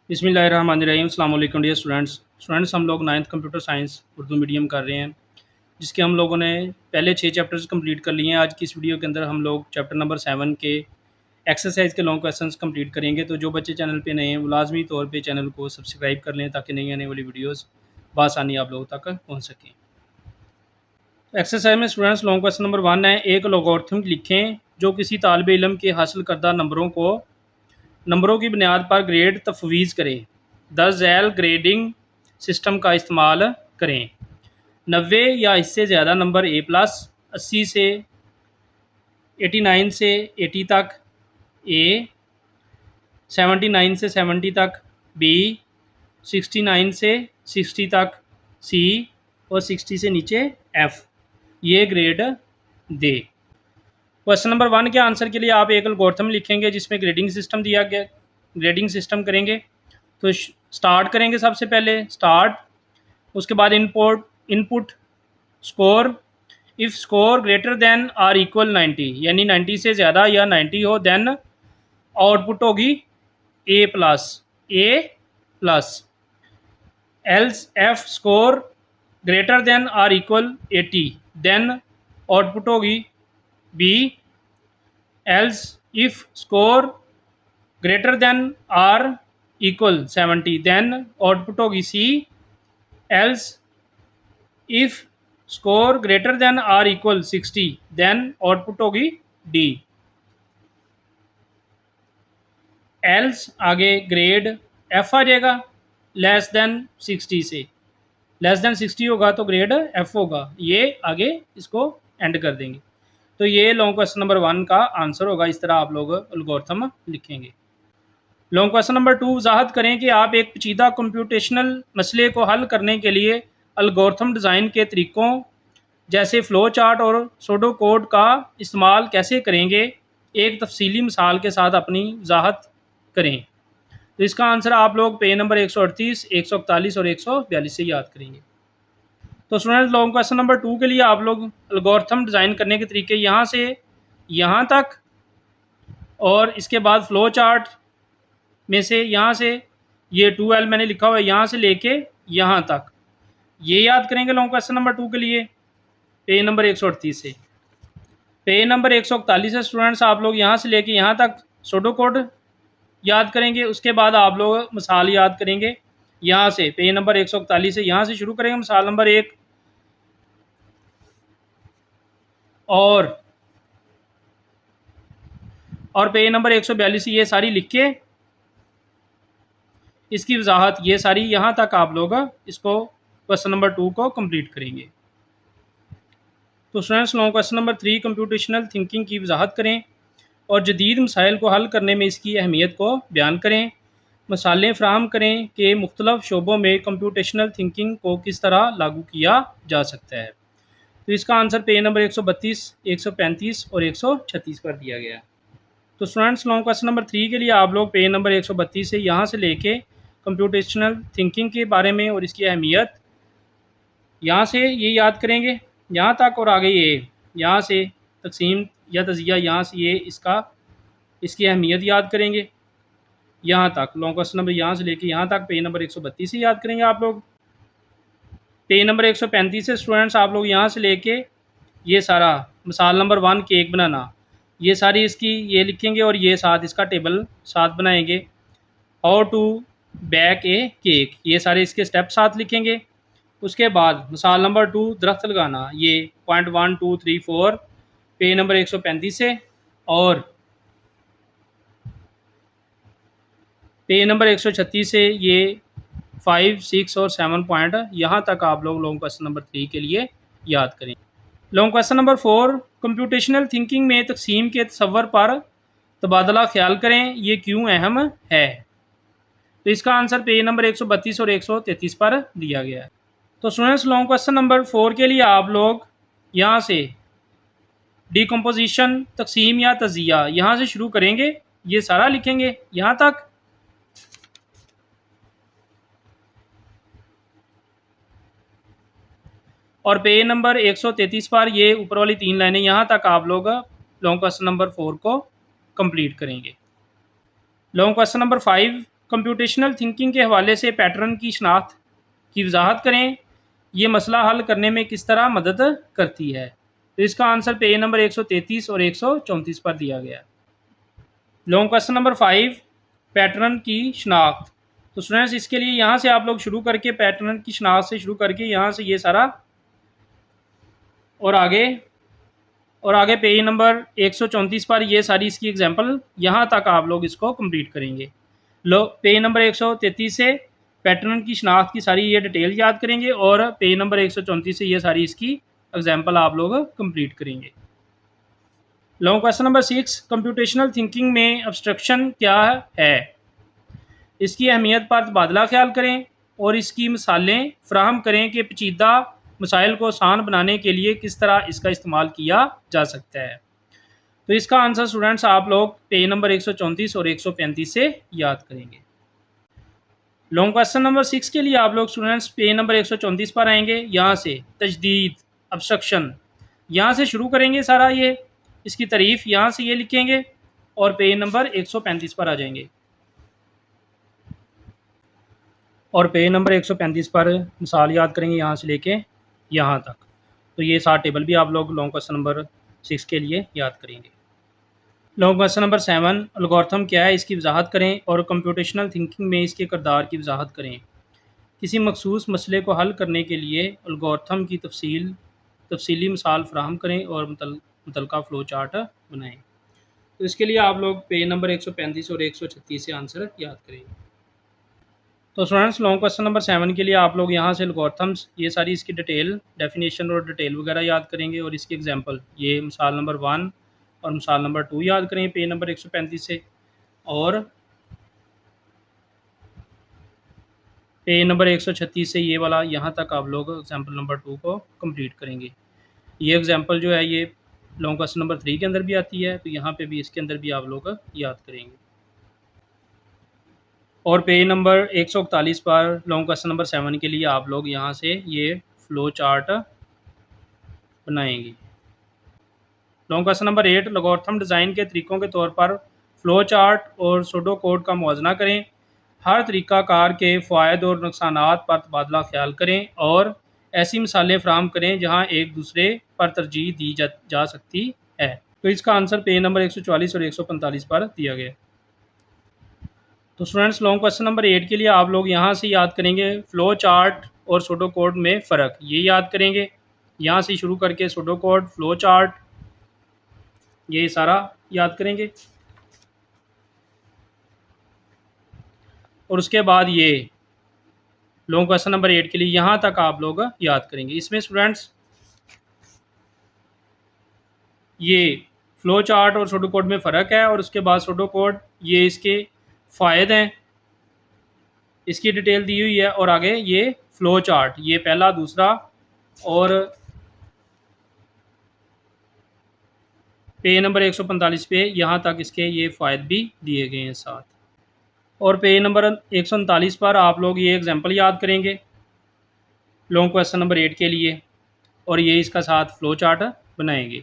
बिस्मिल्लाहिर्रहमानिर्रहीम। अस्सलाम वालेकुम डियर स्टूडेंट्स हम लोग ninth computer science Urdu medium कर रहे हैं, जिसके हम लोगों ने पहले 6 चैप्टर्स कंप्लीट कर लिए हैं। आज की इस वीडियो के अंदर हम लोग चैप्टर नंबर 7 के एक्सरसाइज के लॉन्ग क्वेश्चंस कंप्लीट करेंगे। तो जो बच्चे चैनल पे नए हैं वो लाजमी तौर पे चैनल को सब्सक्राइब कर लें ताकि नई आने वाली वीडियोस बआसानी आप लोगों तक पहुँच सकें। एक्सरसाइज में स्टूडेंट्स लॉन्ग क्वेश्चन नंबर 1 है, एक लॉगरिथम लिखें जो किसी तालिब इल्म के हासिल करदा नंबरों की बुनियाद पर ग्रेड तफवीज़ करें। द झैल ग्रेडिंग सिस्टम का इस्तेमाल करें। 90 या इससे ज़्यादा नंबर A+, 80 से 89 से 80 तक A, 79 से 70 तक B, 69 से 60 तक C और 60 से नीचे F, ये ग्रेड दे। क्वेश्चन नंबर 1 के आंसर के लिए आप एक एल्गोरिथम लिखेंगे जिसमें ग्रेडिंग सिस्टम दिया गया, ग्रेडिंग सिस्टम करेंगे। तो स्टार्ट करेंगे, सबसे पहले स्टार्ट, उसके बाद input score. If score greater than or equal 90, यानी 90 से ज़्यादा या 90 हो, देन आउटपुट होगी A+। Else if score greater than or equal 80, then output होगी B। Else if score greater than or equal 70, then output होगी C। Else if score greater than or equal 60, then output होगी D। Else आगे grade F आ जाएगा, less then 60 से, less than 60 होगा तो grade F होगा। ये आगे इसको एंड कर देंगे। तो ये लॉन्ग क्वेश्चन नंबर 1 का आंसर होगा। इस तरह आप लोग एल्गोरिथम लिखेंगे। लॉन्ग क्वेश्चन नंबर 2, वजाहत करें कि आप एक पेचीदा कंप्यूटेशनल मसले को हल करने के लिए एल्गोरिथम डिज़ाइन के तरीक़ों जैसे फ़्लो चार्ट और सूडो कोड का इस्तेमाल कैसे करेंगे। एक तफसीली मिसाल के साथ अपनी वजाहत करें। तो इसका आंसर आप लोग पेज नंबर 138, 141 और 142 से याद करेंगे। तो स्टूडेंट्स लॉन्ग क्वेश्चन नंबर 2 के लिए आप लोग एल्गोरिथम डिज़ाइन करने के तरीके यहाँ से यहाँ तक, और इसके बाद फ़्लो चार्ट में से यहाँ से ये 2L मैंने लिखा हुआ है, यहाँ से लेके यहाँ तक, ये याद करेंगे लॉन्ग क्वेश्चन नंबर 2 के लिए पेज नंबर 138 से। पेज नंबर 141 से स्टूडेंट्स आप लोग यहाँ से लेके यहाँ तक सूडो कोड याद करेंगे। उसके बाद आप लोग मिसाल याद करेंगे यहाँ से पेज नंबर 141 से, यहाँ से शुरू करेंगे मिसाल नंबर 1 और पेज नंबर 142 से ये सारी लिख के इसकी वजाहत ये सारी यहाँ तक आप लोग इसको क्वेश्चन नंबर 2 को कंप्लीट करेंगे। तो students long question number 3, computational thinking की वजाहत करें और जदीद मसाइल को हल करने में इसकी अहमियत को बयान करें। मसालें फ़राहम करें कि मुख्तलिफ़ शोबों में कंप्यूटेशनल थिंकिंग को किस तरह लागू किया जा सकता है। तो इसका आंसर पेज नंबर 132, 135 और 136 पर दिया गया है। तो स्टूडेंट्स लॉन्ग क्वेश्चन नंबर 3 के लिए आप लोग पेज नंबर 132 से यहाँ से लेके कंप्यूटेशनल थिंकिंग के बारे में और इसकी अहमियत यहाँ से ये याद करेंगे यहाँ तक, और आगे ये यहाँ से तकसीम या तजिया यहाँ से ये इसकी अहमियत याद करेंगे यहाँ तक। लॉन्ग क्वेश्चन नंबर यहाँ से लेके यहाँ तक पेज नंबर 132 से याद करेंगे आप लोग। पेज नंबर 135 से स्टूडेंट्स आप लोग यहाँ से लेके ये सारा मिसाल नंबर 1 केक बनाना, ये सारी इसकी ये लिखेंगे और ये साथ इसका टेबल साथ बनाएंगे। How to bake a cake, ये सारे इसके स्टेप साथ लिखेंगे। उसके बाद मिसाल नंबर 2 दरख्त लगाना, ये पॉइंट 1, 2, 3, 4 पेज नंबर 135 से, और पेज नंबर 136 से ये 5, 6 और 7 पॉइंट यहाँ तक आप लोग लॉन्ग क्वेश्चन नंबर 3 के लिए याद करें। Long question number 4, computational thinking में तकसीम के तसव्वुर पर तबादला ख्याल करें, ये क्यों अहम है। तो इसका आंसर पेज नंबर 132 और 133 पर दिया गया है। तो स्टूडेंट्स लॉन्ग क्वेश्चन नंबर 4 के लिए आप लोग यहाँ से डिकम्पोजिशन, तकसीम या तजिया यहाँ से शुरू करेंगे, ये सारा लिखेंगे यहाँ तक। और पेज नंबर 133 पर ये ऊपर वाली 3 लाइनें यहाँ तक आप लोग लॉन्ग क्वेश्चन नंबर 4 को कंप्लीट करेंगे। Long question number 5, computational thinking के हवाले से पैटर्न की शनाख्त की वजाहत करें, ये मसला हल करने में किस तरह मदद करती है। तो इसका आंसर पेज नंबर 133 और 134 पर दिया गया है। लॉन्ग क्वेश्चन नंबर 5, पैटर्न की शनाख्त। तो स्टूडेंट्स इसके लिए यहाँ से आप लोग शुरू करके पैटर्न की शनाख्त से शुरू करके यहाँ से ये सारा और आगे पेज नंबर 134 पर ये सारी इसकी एग्जांपल यहाँ तक आप लोग इसको कंप्लीट करेंगे। लो पेज नंबर 133 से पैटर्न की शनाख्त की सारी ये डिटेल याद करेंगे और पेज नंबर 134 से ये सारी इसकी एग्जांपल आप लोग कंप्लीट करेंगे। Long question number 6, computational thinking में अब्स्ट्रक्शन क्या है, इसकी अहमियत पर तबादला ख्याल करें और इसकी मिसालें फराहम करें कि पेचीदा मसाइल को आसान बनाने के लिए किस तरह इसका इस्तेमाल किया जा सकता है। तो इसका आंसर स्टूडेंट्स आप लोग पेज नंबर 134 और 135 से याद करेंगे। लॉन्ग क्वेश्चन नंबर 6 के लिए आप लोग स्टूडेंट्स पेज नंबर 134 पर आएंगे, यहाँ से तजदीद अब्स्ट्रक्शन यहाँ से शुरू करेंगे सारा ये इसकी तारीफ यहाँ से ये लिखेंगे और पेज नंबर 135 पर आ जाएंगे और पेज नंबर 135 पर मिसाल याद करेंगे यहाँ से लेके यहाँ तक। तो ये 7 टेबल भी आप लोग लॉन्ग क्वेश्चन नंबर 6 के लिए याद करेंगे। लॉन्ग क्वेश्चन नंबर 7, एल्गोरिथम क्या है, इसकी वजाहत करें और कंप्यूटेशनल थिंकिंग में इसके किरदार की वजाहत करें। किसी मखसूस मसले को हल करने के लिए एल्गोरिथम की तफसीली मिसाल फराहम करें और मुतलका फ़्लो चार्ट बनाएँ। तो इसके लिए आप लोग पेज नंबर 135 और 136 से आंसर याद करेंगे। तो स्टूडेंट्स लॉन्ग क्वेश्चन नंबर 7 के लिए आप लोग यहाँ से एल्गोरिथम्स ये सारी इसकी डिटेल डेफिनेशन और डिटेल वगैरह याद करेंगे और इसकी एग्जांपल ये मिसाल नंबर 1 और मिसाल नंबर 2 याद करें पेज नंबर 135 से और पेज नंबर 136 से ये वाला यहाँ तक आप लोग एग्जाम्पल नंबर 2 को कंप्लीट करेंगे। ये एग्जाम्पल जो है ये लॉन्ग क्वेश्चन नंबर 3 के अंदर भी आती है, तो यहाँ पे भी इसके अंदर भी आप लोग याद करेंगे। और पेज नंबर 141 पर लॉन्ग क्वेश्चन नंबर 7 के लिए आप लोग यहाँ से ये फ़्लो चार्ट बनाएंगे। Long question number 8, algorithm design के तरीक़ों के तौर पर फ़्लो चार्ट और सूडो कोड का मुआवजा करें। हर तरीक़ाकार के फ़ायद और नुकसानात पर तबादला ख्याल करें और ऐसी मिसालें फराहम करें जहाँ एक दूसरे पर तरजीह दी जा सकती है। तो इसका आंसर पेज नंबर 144 और 145 पर दिया गया। तो स्टूडेंट्स लॉन्ग क्वेश्चन नंबर 8 के लिए आप लोग यहाँ से याद करेंगे फ़्लो चार्ट और सूडो कोड में फ़र्क, ये याद करेंगे। यहाँ से शुरू करके सूडो कोड, फ़्लो चार्ट, ये सारा याद करेंगे और उसके बाद ये लॉन्ग क्वेश्चन नंबर 8 के लिए यहाँ तक आप लोग याद करेंगे। इसमें स्टूडेंट्स ये फ़्लो चार्ट और सूडो कोड में फ़र्क है और उसके बाद सूडो कोड ये इसके फ़ायदे हैं, इसकी डिटेल दी हुई है और आगे ये फ़्लो चार्ट ये पहला दूसरा और पेज नंबर 145 पे यहाँ तक इसके ये फ़ायदे भी दिए गए हैं साथ। और पेज नंबर 139 पर आप लोग ये एग्जांपल याद करेंगे लॉन्ग क्वेश्चन नंबर 8 के लिए और ये इसका साथ फ़्लो चार्ट बनाएंगे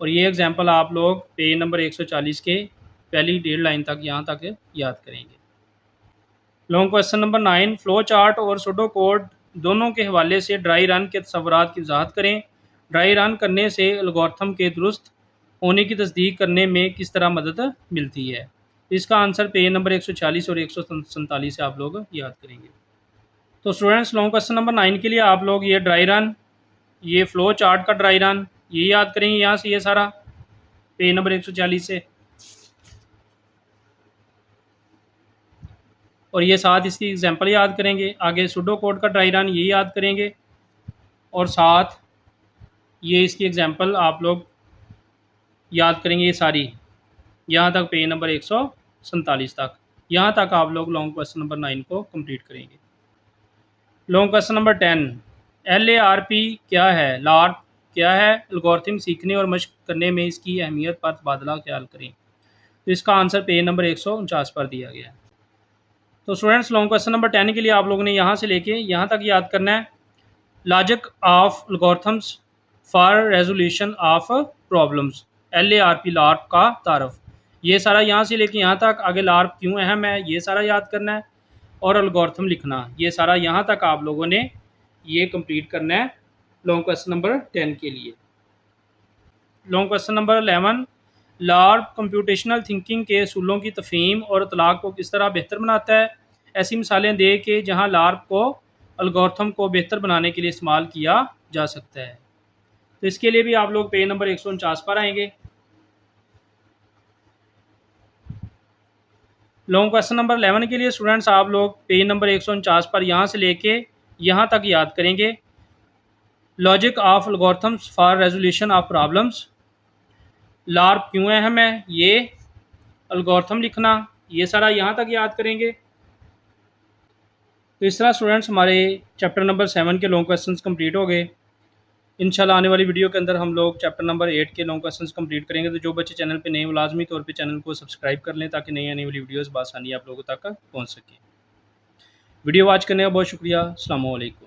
और ये एग्जांपल आप लोग पेज नंबर 140 के पहली 1.5 लाइन तक यहाँ तक याद करेंगे। Long question number 9, flow chart और सूडो कोड दोनों के हवाले से ड्राई रन के तसव्वुरात की वजाहत करें। ड्राई रन करने से एल्गोरिथम के दुरुस्त होने की तस्दीक करने में किस तरह मदद मिलती है। इसका आंसर पेज नंबर 146 और 147 से आप लोग याद करेंगे। तो स्टूडेंट्स लॉन्ग क्वेश्चन नंबर 9 के लिए आप लोग ये ड्राई रन, ये फ़्लो चार्ट का ड्राई रन ये याद करेंगे यहाँ से ये सारा पेज नंबर 140 से और ये साथ इसकी एग्जांपल याद करेंगे। आगे सूडो कोड का ड्राई रन ये याद करेंगे और साथ ये इसकी एग्जांपल आप लोग याद करेंगे ये सारी यहाँ तक पेज नंबर 147 तक, यहाँ तक आप लोग लॉन्ग क्वेश्चन नंबर 9 को कंप्लीट करेंगे। लॉन्ग क्वेश्चन नंबर 10, LARP क्या है, लार्प क्या है, एल्गोरिथम सीखने और मशक करने में इसकी अहमियत पर तबादला ख्याल करें। तो इसका आंसर पेज नंबर 149 पर दिया गया है। तो स्टूडेंट्स लॉन्ग क्वेश्चन नंबर 10 के लिए आप लोगों ने यहाँ से लेके यहाँ तक याद करना है logic of algorithms for resolution of problems, LARP लार्प का तारफ। ये सारा यहाँ से लेके यहाँ तक, आगे लार्प क्यों अहम है ये सारा याद करना है, और एल्गोरिथम लिखना, ये सारा यहाँ तक आप लोगों ने ये कंप्लीट करना है लॉन्ग क्वेश्चन नंबर 10 के लिए। लॉन्ग क्वेश्चन नंबर 11, लार्प कंप्यूटेशनल थिंकिंग के असूलों की तफहीम और इतलाक़ को किस तरह बेहतर बनाता है। ऐसी मिसालें दे के जहाँ लार्प को एल्गोरिथम को बेहतर बनाने के लिए इस्तेमाल किया जा सकता है। तो इसके लिए भी आप लोग पेज नंबर 149 पर आएंगे। लॉन्ग क्वेश्चन नंबर 11 के लिए स्टूडेंट्स आप लोग पेज नंबर 149 पर यहाँ से लेके यहाँ तक याद करेंगे। Logic of algorithms for resolution of problems, लार्प क्यों अहम है, ये एल्गोरिथम लिखना, ये सारा यहाँ तक याद करेंगे। तो इस तरह स्टूडेंट्स हमारे चैप्टर नंबर 7 के लॉन्ग क्वेश्चंस कंप्लीट हो गए। इंशाल्लाह आने वाली वीडियो के अंदर हम लोग चैप्टर नंबर 8 के लॉन्ग क्वेश्चंस कंप्लीट करेंगे। तो जो बच्चे चैनल पे नए हैं लाजमी तौर पे चैनल को सब्सक्राइब कर लें ताकि नई आने वाली वीडियोस बआसानी आप लोगों तक पहुँच सके। वीडियो वॉच करने का बहुत शुक्रिया। अस्सलाम वालेकुम।